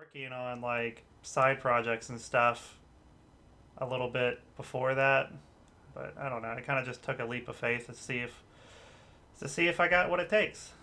Working on like side projects and stuff a little bit before that, but I don't know. I kind of just took a leap of faith to see if I got what it takes.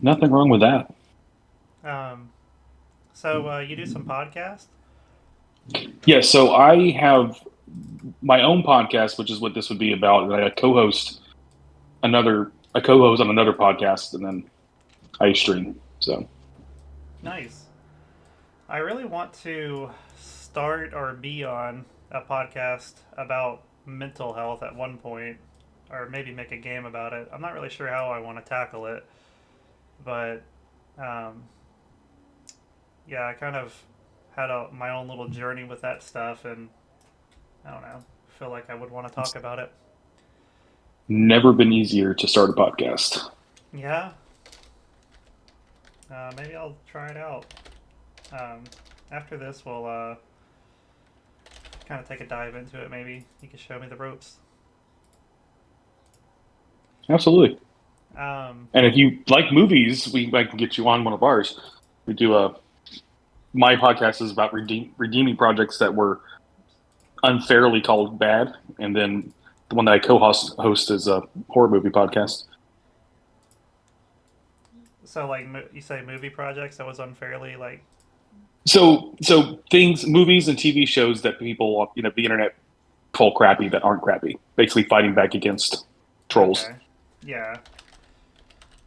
Nothing wrong with that. Um, so you do some podcast? Yeah, so I have my own podcast, which is what this would be about, and I co-host on another podcast, and then I stream. So Nice. I really want to start or be on a podcast about mental health at one point, or maybe make a game about it. I'm not really sure how I want to tackle it, but um, yeah, I kind of had my own little journey with that stuff, and I don't know, feel like I would want to talk it's about it. never been easier to start a podcast. Yeah, maybe I'll try it out. Um, After this, we'll kind of take a dive into it. Maybe you can show me the ropes. Absolutely. Um, And if you like movies, I can get you on one of ours. We do a My podcast is about redeeming projects that were unfairly called bad, and then the one that I co-host is a horror movie podcast. so like you say, movie projects that was unfairly like. So movies and TV shows that people, the internet call crappy that aren't crappy. Basically, fighting back against trolls. Okay, yeah,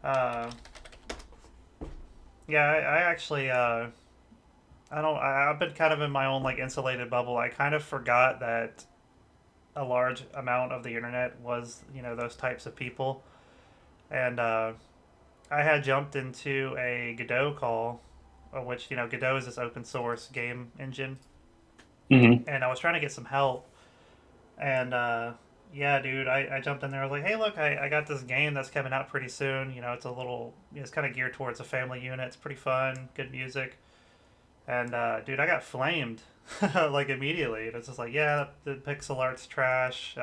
uh, yeah. I actually I don't. I've been kind of in my own like insulated bubble. I kind of forgot that a large amount of the internet was those types of people, and I had jumped into a Godot call, which Godot is this open source game engine, Hmm. and I was trying to get some help, and yeah, dude, I jumped in there. I was like, hey, look, I got this game that's coming out pretty soon. It's kind of geared towards a family unit. It's pretty fun, good music, and dude, I got flamed like immediately. And it's just like, yeah, the pixel art's trash.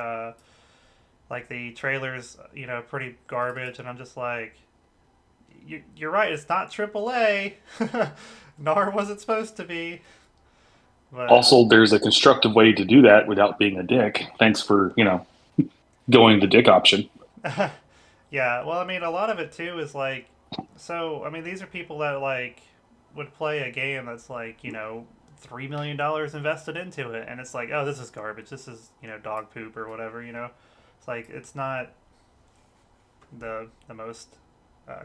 Like the trailers, pretty garbage, and I'm just like, you're right. It's not AAA. Nor was it supposed to be. But Also, there's a constructive way to do that without being a dick. Thanks for going the dick option. yeah, well, I mean, a lot of it too is like, so I mean, these are people that like would play a game that's like $3 million invested into it, and it's like, oh, this is garbage. This is dog poop or whatever. It's like it's not the most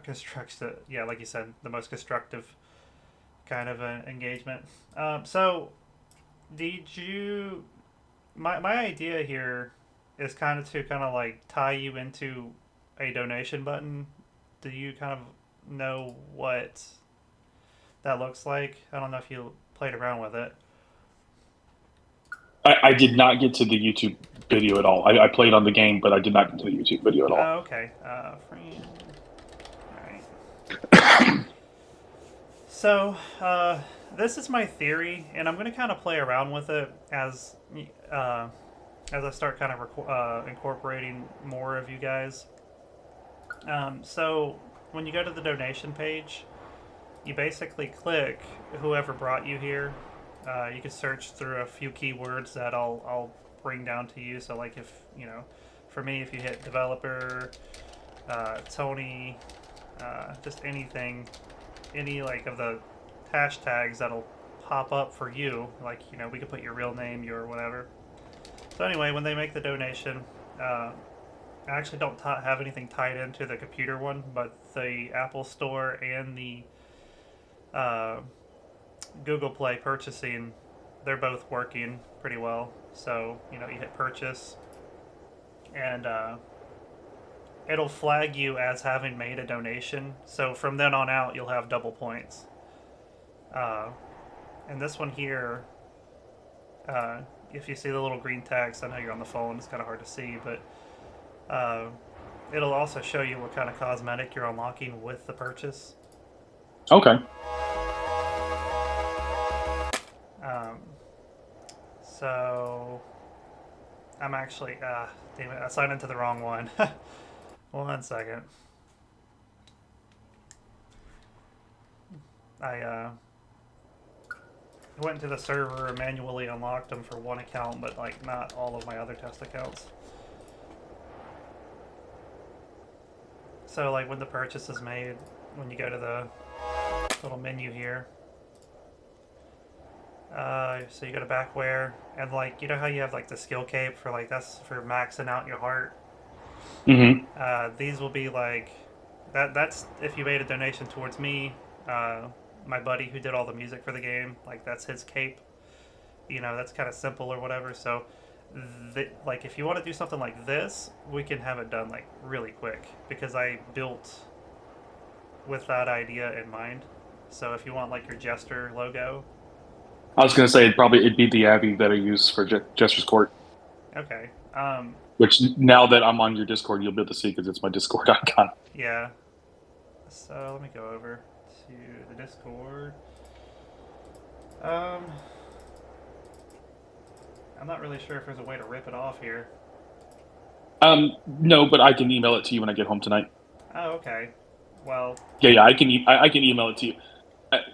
constructive. Yeah, like you said, the most constructive kind of engagement. So did you? My idea here is kind of like tie you into a donation button. Do you kind of know what that looks like? I don't know if you played around with it. I did not get to the YouTube video at all. I played on the game, but I did not get to the YouTube video at all. Oh, okay. Friend. All right. So, this is my theory, and I'm going to kind of play around with it uh, as I start kind of incorporating more of you guys. So, when you go to the donation page, you basically click whoever brought you here. You can search through a few keywords that I'll bring down to you. So, like if for me, if you hit developer, Tony, just anything, any like of the hashtags that'll pop up for you. Like we could put your real name, your whatever. So anyway, when they make the donation, I actually don't have anything tied into the computer one, but the Apple Store and the uh, Google Play purchasing, they're both working pretty well. So you hit purchase, and it'll flag you as having made a donation. So from then on out, you'll have double points. Uh, and this one here, uh, if you see the little green text, I know you're on the phone; it's kind of hard to see, but uh, it'll also show you what kind of cosmetic you're unlocking with the purchase. Okay. Um, so I'm actually, damn it, I signed into the wrong one. 1 second. I went to the server and manually unlocked them for one account, but like not all of my other test accounts. So like when the purchase is made, when you go to the little menu here, so you go to backware, and like you know how you have like the skill cape for like that's for maxing out your heart. Mm-hmm. These will be like that. That's if you made a donation towards me, my buddy who did all the music for the game. Like that's his cape. You know, that's kind of simple or whatever. So, like if you want to do something like this, we can have it done like really quick because I built with that idea in mind. So if you want like your Jester logo, I was gonna say it'd be the Abbey that I use for Jester's Court. okay. Which now that I'm on your Discord, you'll be able to see because it's my Discord icon. Yeah. So let me go over to the Discord. Um, I'm not really sure if there's a way to rip it off here. No, but I can email it to you when I get home tonight. Oh, okay. Well, Yeah, I can email it to you.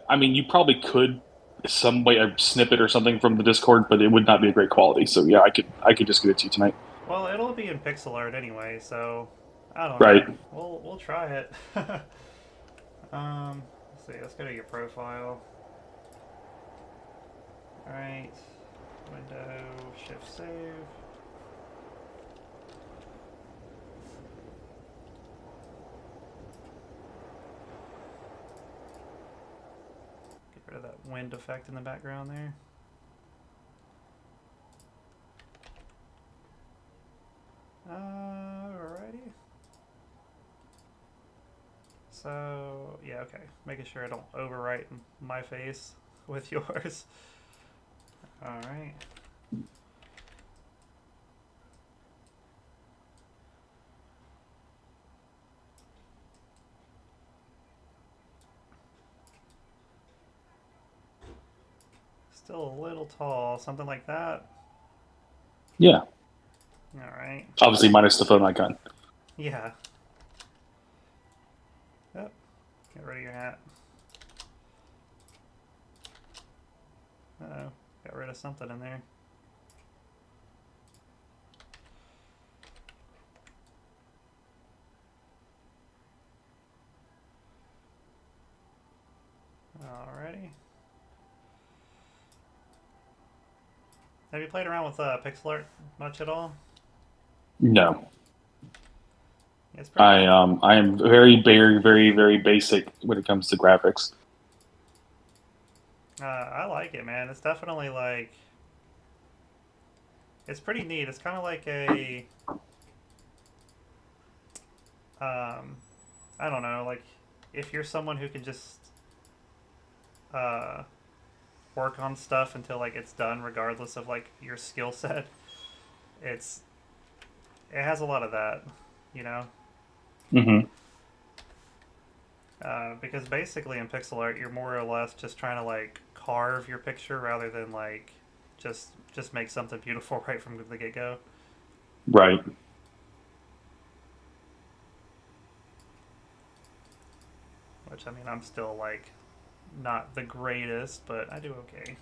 I mean, you probably could some way a snippet or something from the Discord, but it would not be a great quality. So yeah, I could just get it to you tonight. well, it'll be in pixel art anyway, so I don't Right. know. We'll try it. Let's see. Let's go to your profile. All right. Window Shift Save. Get rid of that wind effect in the background there. Alrighty. So, yeah, okay. Making sure I don't overwrite my face with yours. Alright. Still a little tall. Something like that. Yeah. Alright. Obviously, minus the phone icon. Yeah. Yep. Get rid of your hat. Uh-oh. Got rid of something in there. Alrighty. Have you played around with pixel art much at all? No. It's pretty good. I am very basic when it comes to graphics. I like it, man. It's definitely like it's pretty neat. It's kind of like a I don't know, like if you're someone who can just uh, work on stuff until like it's done, regardless of like your skill set. It's it has a lot of that, you know. Hmm. Because basically in pixel art, you're more or less just trying to like carve your picture rather than like just make something beautiful right from the get go. Right. Which I mean, I'm still like not the greatest, but I do okay.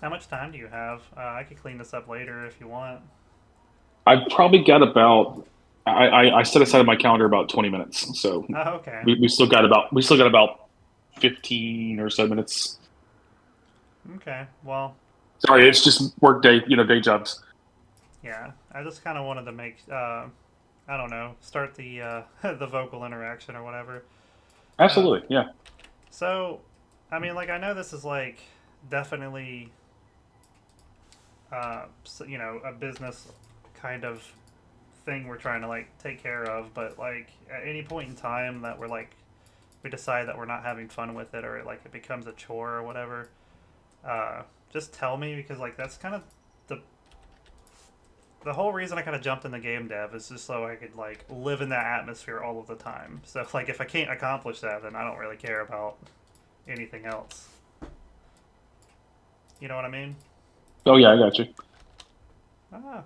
How much time do you have? I could clean this up later if you want. I've probably got about I set aside my calendar about 20 minutes, so Oh, okay. we still got about 15 or so minutes. Okay. Well, Sorry, it's just work day, day jobs. yeah. I just kind of wanted to make I don't know, start the the vocal interaction or whatever. Uh, Absolutely, yeah. so, I mean, like I know this is like definitely you know, a business kind of thing we're trying to like take care of, but like at any point in time that we're like we decide that we're not having fun with it or like it becomes a chore or whatever, just tell me because like that's kind of the the whole reason I kind of jumped in the game dev is just so I could like live in that atmosphere all of the time. So like if I can't accomplish that, then I don't really care about anything else. You know what I mean? Oh yeah, I got you. Ah,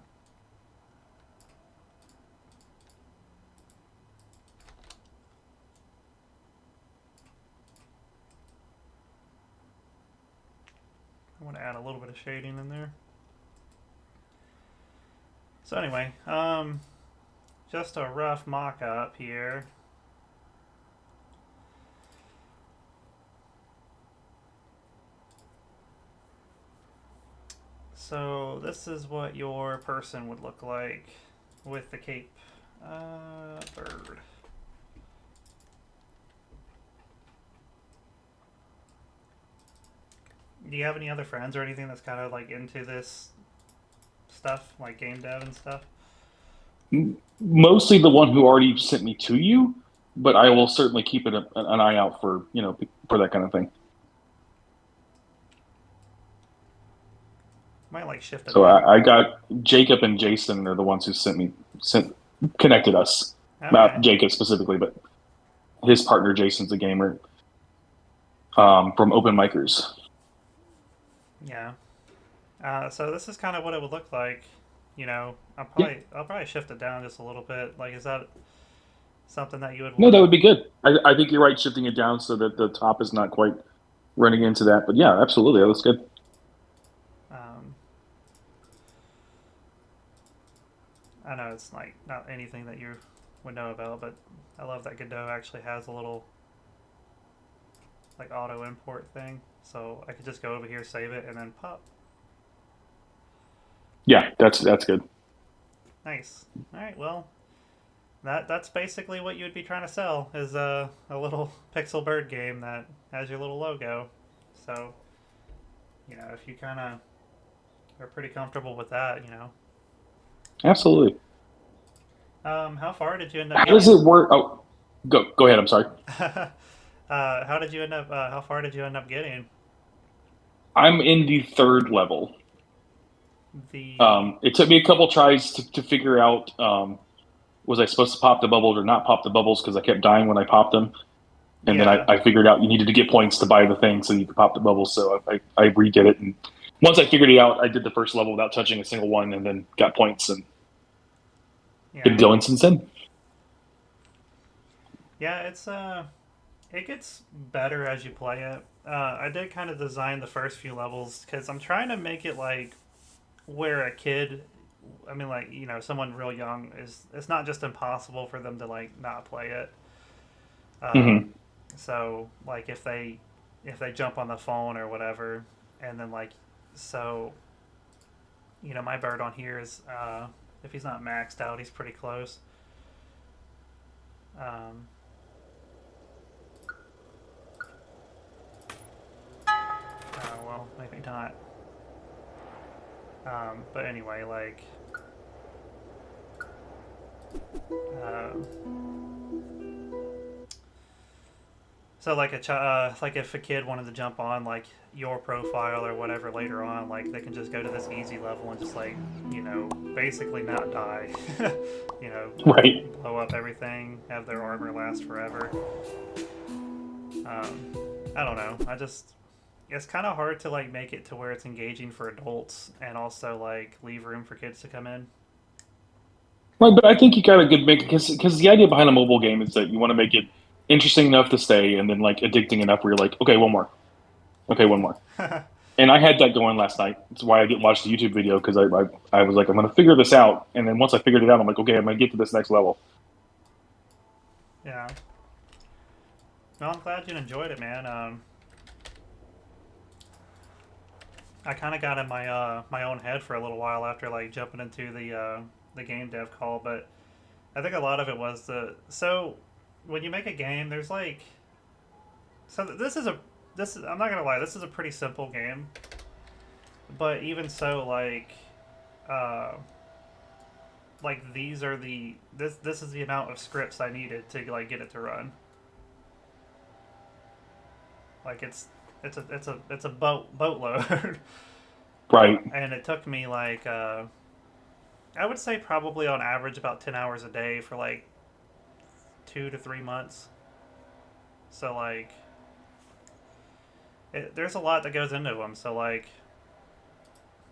I want to add a little bit of shading in there. So anyway, just a rough mock-up here. So this is what your person would look like with the cape. Bird. Do you have any other friends or anything that's kind of like into this stuff, like game dev and stuff? Mostly the one who already sent me to you, but I will certainly keep an eye out for for that kind of thing. Might like shift it So down. I got Jacob and Jason are the ones who connected us. Okay. Not Jacob specifically, but his partner Jason's a gamer from Open Micers. Yeah. So this is kind of what it would look like. Yeah, I'll probably shift it down just a little bit. Like, is that something that you would no, want that to? would be good. I think you're right, shifting it down so that the top is not quite running into that. But yeah, absolutely, that looks good. Um, I know it's like not anything that you would know about, but I love that Godot actually has a little like auto import thing, so I could just go over here, save it, and then pop. Yeah, that's good. Nice. All right. Well, that's basically what you would be trying to sell is a little pixel bird game that has your little logo. So if you kind of are pretty comfortable with that, Absolutely. how far did you end up How does getting? it work? Oh, go ahead. I'm sorry. How did you end up? How far did you end up getting? I'm in the third level. The It took me a couple tries to figure out was I supposed to pop the bubbles or not pop the bubbles because I kept dying when I popped them. And then Yeah, I figured out you needed to get points to buy the thing so you could pop the bubbles. So I redid it. And once I figured it out, I did the first level without touching a single one and then got points and been yeah, going since then. yeah. It gets better as you play it. I did kind of design the first few levels because I'm trying to make it like where a kid, I mean, like someone real young is. It's not just impossible for them to like not play it. Um, Hmm. so like if they jump on the phone or whatever, and then like so my bird on here is if he's not maxed out, he's pretty close. Um, well, maybe not. But anyway, uh, so like if a kid wanted to jump on like your profile or whatever later on, like they can just go to this easy level and just like basically not die. you know, Right. blow up everything, have their armor last forever. I don't know. It's kind of hard to like make it to where it's engaging for adults and also like leave room for kids to come in. Right, but I think you got a good make because the idea behind a mobile game is that you want to make it interesting enough to stay and then like addicting enough where you're like, okay, one more, okay, one more. And I had that going last night. That's why I didn't watch the YouTube video because I was like, I'm going to figure this out. And then once I figured it out, I'm like, okay, I'm going to get to this next level. Yeah. Well, I'm glad you enjoyed it, man. I kind of got in my own head for a little while after like jumping into the game dev call, but I think a lot of it was so when you make a game, there's like I'm not gonna lie, this is a pretty simple game, but even so, uh, these are this is the amount of scripts I needed to like get it to run. Like it's a boatload, Right. and it took me like I would say probably on average about 10 hours a day for like 2 to 3 months. So like there's a lot that goes into them. So like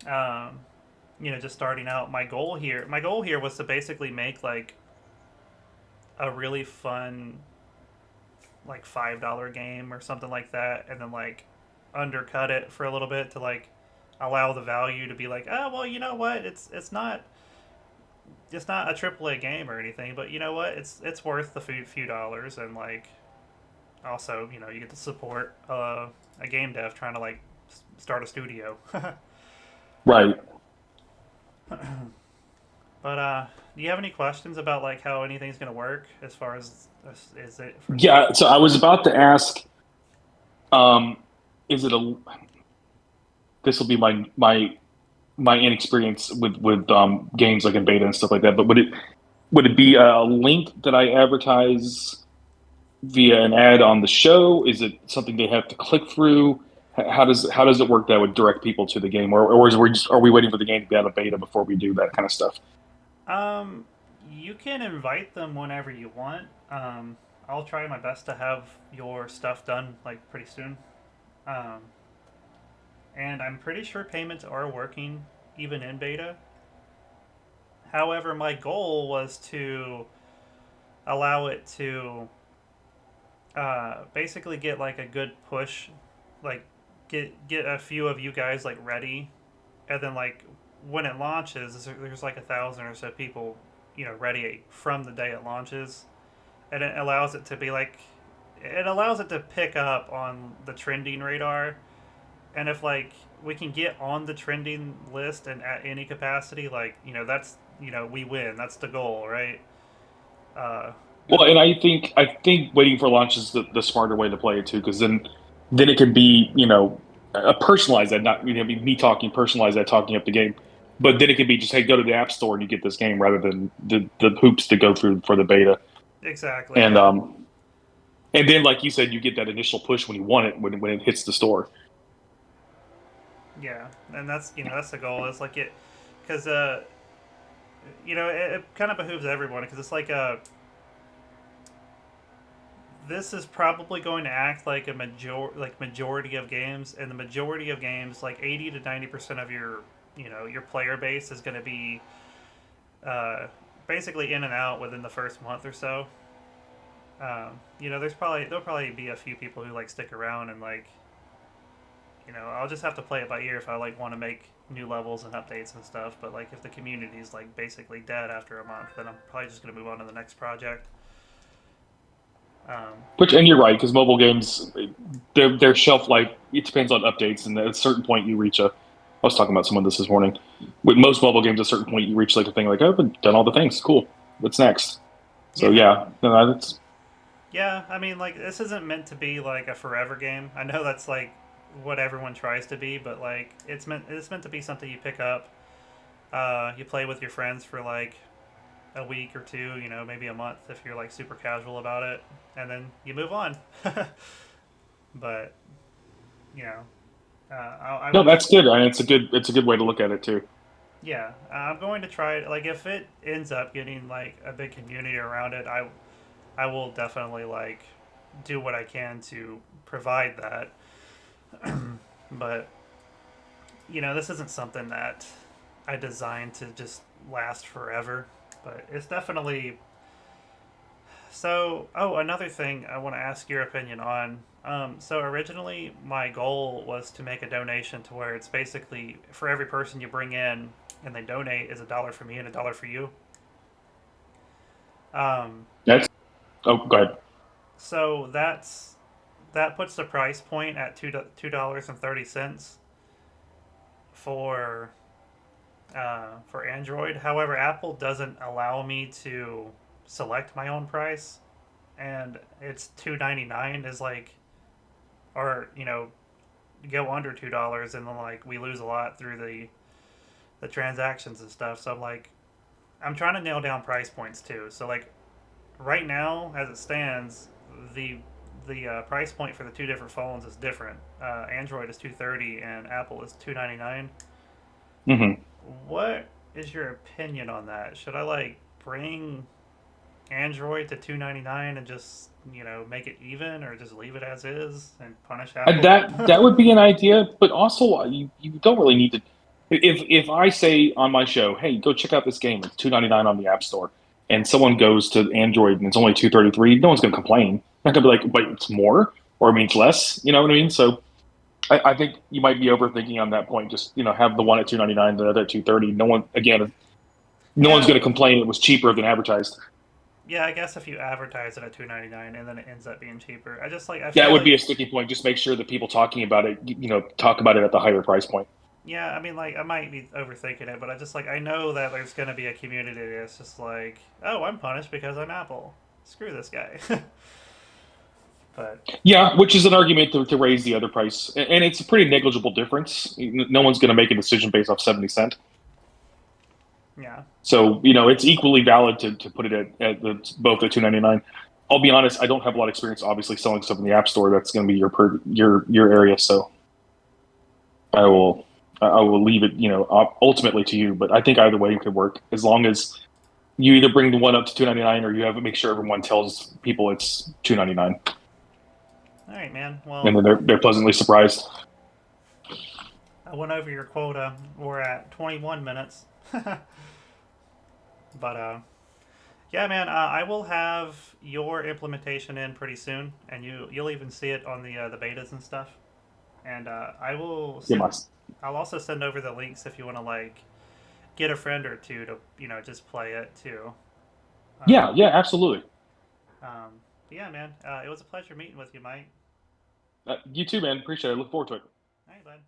um, just starting out, my goal here was to basically make like a really fun like $5 game or something like that, and then like undercut it for a little bit to like allow the value to be like, oh well, you know what, it's not a AAA game or anything, but you know what, it's worth the few dollars, and like also you get to support a game dev trying to like start a studio. Right. But do you have any questions about like how anything's gonna work as far as is it for? Yeah. So I was about to ask, um, is it a? This will be my inexperience with games like in beta and stuff like that. But would it be a link that I advertise via an ad on the show? Is it something they have to click through? How does it work that would direct people to the game, or are we waiting for the game to be out of beta before we do that kind of stuff? Um, you can invite them whenever you want. I'll try my best to have your stuff done like pretty soon. Um, and I'm pretty sure payments are working even in beta. However, my goal was to allow it to basically get like a good push, like get a few of you guys like ready, and then like when it launches, there's like 1,000 or so people, ready from the day it launches, and it allows it to be like, it allows it to pick up on the trending radar, and if like we can get on the trending list and at any capacity, like that's we win. That's the goal, right? Uh, Well, and I think waiting for launch is the smarter way to play it too, because then it can be a personalized ad, not me talking personalized ad talking up the game, but then it could be just, hey, go to the app store and you get this game, rather than the hoops to go through for the beta. exactly. And Yeah. and then, like you said, you get that initial push when you want it, when it hits the store. Yeah, and that's the goal. It's like it, because it kind of behooves everyone, because it's like this is probably going to act like a majority of games, and the majority of games, like 80 to 90% of your player base is going to be basically in and out within the first month or so. There'll probably be a few people who like stick around, and like I'll just have to play it by ear if I like want to make new levels and updates and stuff. But like if the community is like basically dead after a month, then I'm probably just gonna move on to the next project. Um, Which, and you're right, because mobile games, their shelf life, it depends on updates, and at a certain point you reach a. I was talking about some of this morning. With most mobile games, at a certain point you reach like a thing like, oh, I've done all the things, cool. What's next? So yeah, yeah, no, that's yeah. I mean, like this isn't meant to be like a forever game. I know that's like what everyone tries to be, but like it's meant to be something you pick up. You play with your friends for like a week or two, maybe a month if you're like super casual about it, and then you move on. But you know, I no, will. that's good, and it's a good way to look at it too. Yeah, I'm going to try it. Like if it ends up getting like a big community around it, I will definitely like do what I can to provide that. But this isn't something that I designed to just last forever. But it's definitely so. Oh, another thing I want to ask your opinion on. So originally, my goal was to make a donation to where it's basically for every person you bring in and they donate is $1 for me and $1 for you. Um, That's oh, go ahead. so that puts the price point at $2.30 for for Android. However, Apple doesn't allow me to select my own price, and it's $2.99 is like, or go under $2, and then like we lose a lot through the transactions and stuff. So I'm like, I'm trying to nail down price points too. So like right now, as it stands, the the price point for the two different phones is different. Android is 230 and Apple is 299. Hmm. What is your opinion on that? Should I like bring Android to 299 and just make it even, or just leave it as is and punish Apple? That would be an idea, but also you don't really need to. If I say on my show, hey, go check out this game, it's $2.99 on the App Store, and someone goes to Android and it's only $2.33, no one's going to complain. Not going to be like, but it's more or it means less. You know what I mean? So I think you might be overthinking on that point. Just have the one at $2.99, the other at $2.30. No one's Yeah, going to complain it was cheaper than advertised. yeah. I guess if you advertise it at $2.99 and then it ends up being cheaper, I just like I That feel would be a like sticking point. Just make sure that people talking about it, talk about it at the higher price point. yeah. I mean, like I might be overthinking it, but I just like I know that there's gonna be a community that's just like, oh, I'm punished because I'm Apple. Screw this guy. But Yeah, which is an argument to raise the other price, and it's a pretty negligible difference. No one's going to make a decision based off 70 cent. yeah, So it's equally valid to put it both at $2.99. I'll be honest, I don't have a lot of experience, obviously, selling stuff in the App Store. That's going to be your area, so I will leave it ultimately to you. But I think either way could work as long as you either bring the one up to $2.99 or you have to make sure everyone tells people it's $2.99, all right, man. and Well, then they're pleasantly surprised. I went over your quota. We're at 21 minutes. But yeah, man, I will have your implementation in pretty soon, and you'll even see it on the betas and stuff. And I will Yeah, send. I'll also send over the links if you want to like get a friend or two to just play it too. Um, yeah, absolutely. but yeah, man, it was a pleasure meeting with you, Mike. You too, man. Appreciate it. Look forward to it. All right, bud.